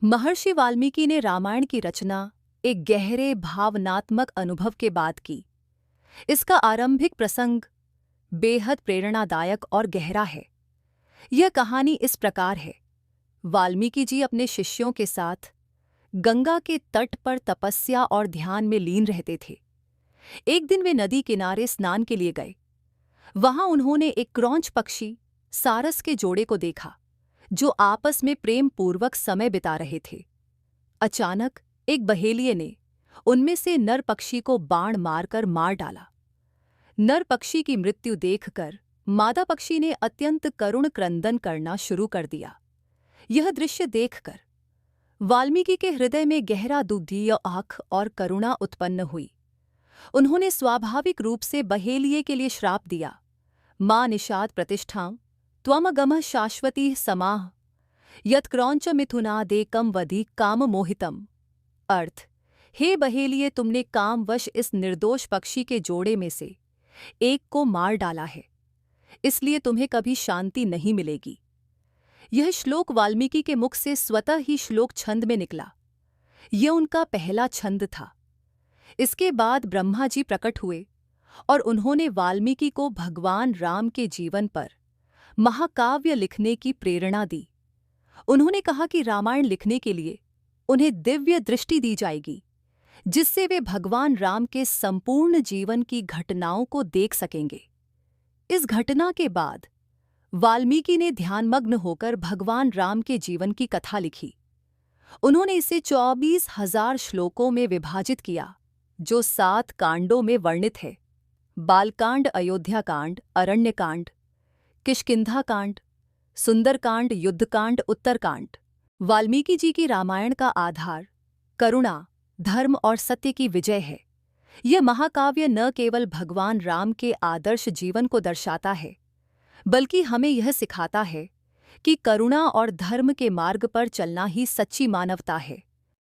महर्षि वाल्मीकि ने रामायण की रचना एक गहरे भावनात्मक अनुभव के बाद की। इसका आरंभिक प्रसंग बेहद प्रेरणादायक और गहरा है। यह कहानी इस प्रकार है। वाल्मीकि जी अपने शिष्यों के साथ गंगा के तट पर तपस्या और ध्यान में लीन रहते थे। एक दिन वे नदी किनारे स्नान के लिए गए। वहां उन्होंने एक क्रौंच पक्षी सारस के जोड़े को देखा, जो आपस में प्रेम पूर्वक समय बिता रहे थे। अचानक एक बहेलिये ने उनमें से नर पक्षी को बाण मारकर मार डाला। नर पक्षी की मृत्यु देखकर मादा पक्षी ने अत्यंत करुण क्रंदन करना शुरू कर दिया। यह दृश्य देखकर वाल्मीकि के हृदय में गहरा दुग्धीय आह और करुणा उत्पन्न हुई। उन्होंने स्वाभाविक रूप से बहेलिये के लिए श्राप दिया, मां निषाद प्रतिष्ठां त्वमगमः शाश्वती समाः यत्क्रौंच मिथुनादेकं वधि काम मोहितम। अर्थ, हे बहेलिये, तुमने कामवश इस निर्दोष पक्षी के जोड़े में से एक को मार डाला है, इसलिए तुम्हें कभी शांति नहीं मिलेगी। यह श्लोक वाल्मीकि के मुख से स्वतः ही श्लोक छंद में निकला। यह उनका पहला छंद था। इसके बाद ब्रह्मा जी प्रकट हुए और उन्होंने वाल्मीकि को भगवान राम के जीवन पर महाकाव्य लिखने की प्रेरणा दी। उन्होंने कहा कि रामायण लिखने के लिए उन्हें दिव्य दृष्टि दी जाएगी, जिससे वे भगवान राम के संपूर्ण जीवन की घटनाओं को देख सकेंगे। इस घटना के बाद वाल्मीकि ने ध्यानमग्न होकर भगवान राम के जीवन की कथा लिखी। उन्होंने इसे 24,000 श्लोकों में विभाजित किया, जो 7 कांडों में वर्णित है। बालकांड, अयोध्याकांड, अरण्यकांड, किष्किंधाकांड, सुंदरकांड, युद्धकांड, उत्तरकांड। वाल्मीकि जी की रामायण का आधार करुणा, धर्म और सत्य की विजय है। यह महाकाव्य न केवल भगवान राम के आदर्श जीवन को दर्शाता है, बल्कि हमें यह सिखाता है कि करुणा और धर्म के मार्ग पर चलना ही सच्ची मानवता है।